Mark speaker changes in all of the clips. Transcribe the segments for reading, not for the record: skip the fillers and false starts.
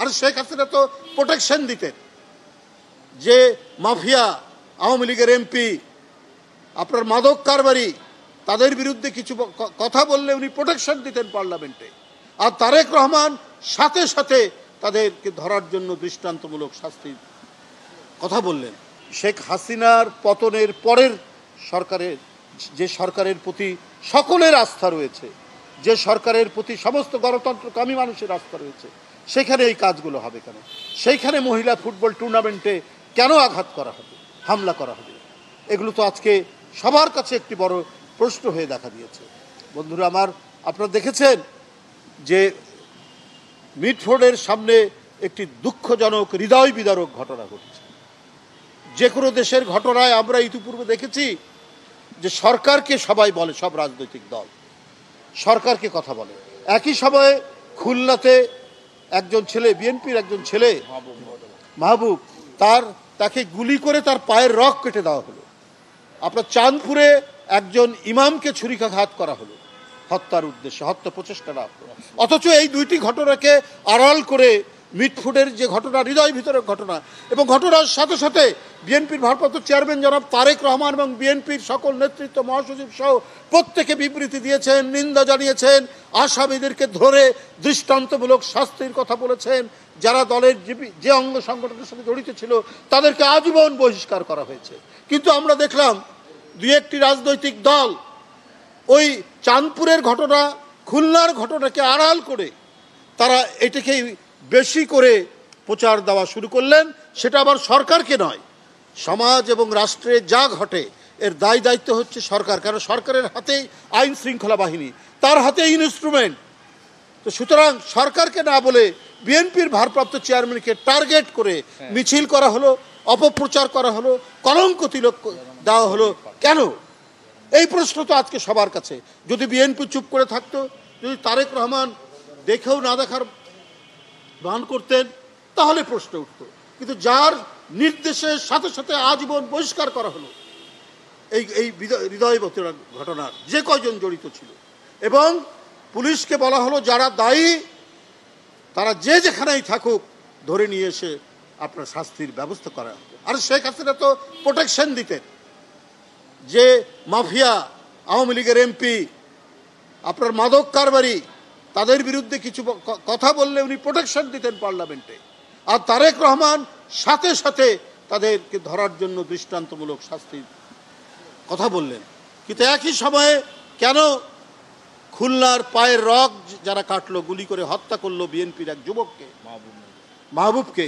Speaker 1: আর শেখ হাসিনা তো প্রোটেকশন দিতেন, যে মাফিয়া আওয়ামী লীগের এমপি আপনার মাদক কারবারি তাদের বিরুদ্ধে কিছু কথা বললে উনি প্রোটেকশন দিতেন পার্লামেন্টে। আর তারেক রহমান সাথে সাথে তাদেরকে ধরার জন্য দৃষ্টান্তমূলক শাস্তির কথা বললেন। শেখ হাসিনার পতনের পরের সরকারের, যে সরকারের প্রতি সকলের আস্থা রয়েছে, যে সরকারের প্রতি সমস্ত গণতন্ত্রকামী মানুষের আস্থা রয়েছে, সেখানে এই কাজগুলো হবে কেন? সেইখানে মহিলা ফুটবল টুর্নামেন্টে কেন আঘাত করা হবে, হামলা করা হবে? এগুলো তো আজকে সবার কাছে একটি বড় প্রশ্ন হয়ে দেখা দিয়েছে। বন্ধুরা আমার, আপনারা দেখেছেন যে মিটফোর্ডের সামনে একটি দুঃখজনক হৃদয় বিদারক ঘটনা ঘটছে। যে কোনো দেশের ঘটনায় আমরা ইতিপূর্বে দেখেছি যে সরকারকে সবাই বলে, সব রাজনৈতিক দল সরকারকে কথা বলে। একই সময়ে খুলনাতে একজন ছেলে, বিএনপির একজন ছেলে মাহবুব, তাকে গুলি করে তার পায়ের রগ কেটে দেওয়া হলো। আপনার চাঁদপুরে একজন ইমামকে ছুরিকাঘাত করা হলো হত্যার উদ্দেশ্যে, হত্যা প্রচেষ্টা না। অথচ এই দুইটি ঘটনাকে আড়াল করে মিটফুডের যে ঘটনা, হৃদয় ভিতরের ঘটনা, এবং ঘটনার সাথে সাথে বিএনপির ভারপ্রাপ্ত চেয়ারম্যান জনাব তারেক রহমান এবং বিএনপির সকল নেতৃত্ব, মহাসচিব সহ প্রত্যেকে বিবৃতি দিয়েছেন, নিন্দা জানিয়েছেন, আসামিদেরকে ধরে দৃষ্টান্তমূলক শাস্তির কথা বলেছেন। যারা দলের যে অঙ্গ সংগঠনের সাথে জড়িত ছিল তাদেরকে আজীবন বহিষ্কার করা হয়েছে। কিন্তু আমরা দেখলাম দুই একটি রাজনৈতিক দল ওই চাঁদপুরের ঘটনা, খুলনার ঘটনাকে আড়াল করে তারা এটাকেই বেশি করে প্রচার দেওয়া শুরু করলেন। সেটা আবার সরকারকে নয়, সমাজ এবং রাষ্ট্রে যা ঘটে এর দায় দায়িত্ব হচ্ছে সরকার, কারণ সরকারের হাতেই আইন শৃঙ্খলা বাহিনী, তার হাতে ইনস্ট্রুমেন্ট। তো সুতরাং সরকারকে না বলে বিএনপির ভারপ্রাপ্ত চেয়ারম্যানকে টার্গেট করে মিছিল করা হলো, অপপ্রচার করা হলো, কলঙ্ক তিলক দেওয়া হলো কেন? এই প্রশ্ন তো আজকে সবার কাছে। যদি বিএনপি চুপ করে থাকতো, যদি তারেক রহমান দেখেও না দেখার ভান করতেন, তাহলে প্রশ্ন উঠত। কিন্তু যার নির্দেশের সাথে সাথে আজীবন বহিষ্কার করা হলো এই হৃদয় ঘটনার যে কয়জন জড়িত ছিল, এবং পুলিশকে বলা হলো যারা দায়ী তারা যে যেখানেই থাকুক ধরে নিয়ে এসে আপনার শাস্তির ব্যবস্থা করা হবে। আর শেখ হাসিনা তো প্রোটেকশন দিতেন, যে মাফিয়া আওয়ামী লীগের এমপি আপনার মাদক কারবারি তাদের বিরুদ্ধে কিছু কথা বললে উনি প্রোটেকশন দিতেন পার্লামেন্টে। আর তারেক রহমান সাথে সাথে তাদেরকে ধরার জন্য দৃষ্টান্তমূলক শাস্তির কথা বললেন। কিন্তু একই সময়ে কেন খুলনার পায়ের রগ যারা কাটলো, গুলি করে হত্যা করলো বিএনপির এক যুবককে, মাহবুবকে,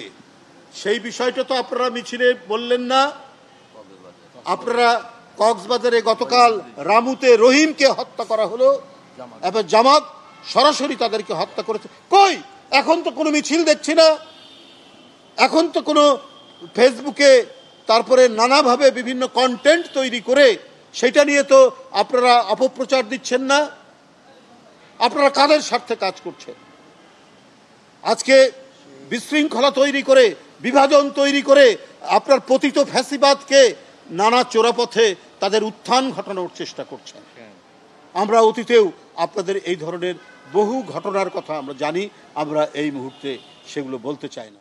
Speaker 1: সেই বিষয়টা তো আপনারা মিছিলে বললেন না। আপনারা কক্সবাজারে গতকাল রামুতে রহিমকে হত্যা করা হলো, এবার জামাত সরাসরি তাদেরকে হত্যা করেছে। কই এখন তো কোনো মিছিল দেখছি না, এখন তো কোনো ফেসবুকে তারপরে নানাভাবে বিভিন্ন কন্টেন্ট তৈরি করে সেটা নিয়ে তো আপনারা অপপ্রচার দিচ্ছেন না। আপনারা কাদের স্বার্থে কাজ করছেন? আজকে বিশৃঙ্খলা তৈরি করে, বিভাজন তৈরি করে আপনার পতিত ফ্যাসিবাদকে নানা চোরাপথে তাদের উত্থান ঘটানোর চেষ্টা করছেন। আমরা অতীতেও আপনাদের এই ধরনের বহু ঘটনার কথা আমরা জানি, আমরা এই মুহূর্তে সেগুলো বলতে চাই না।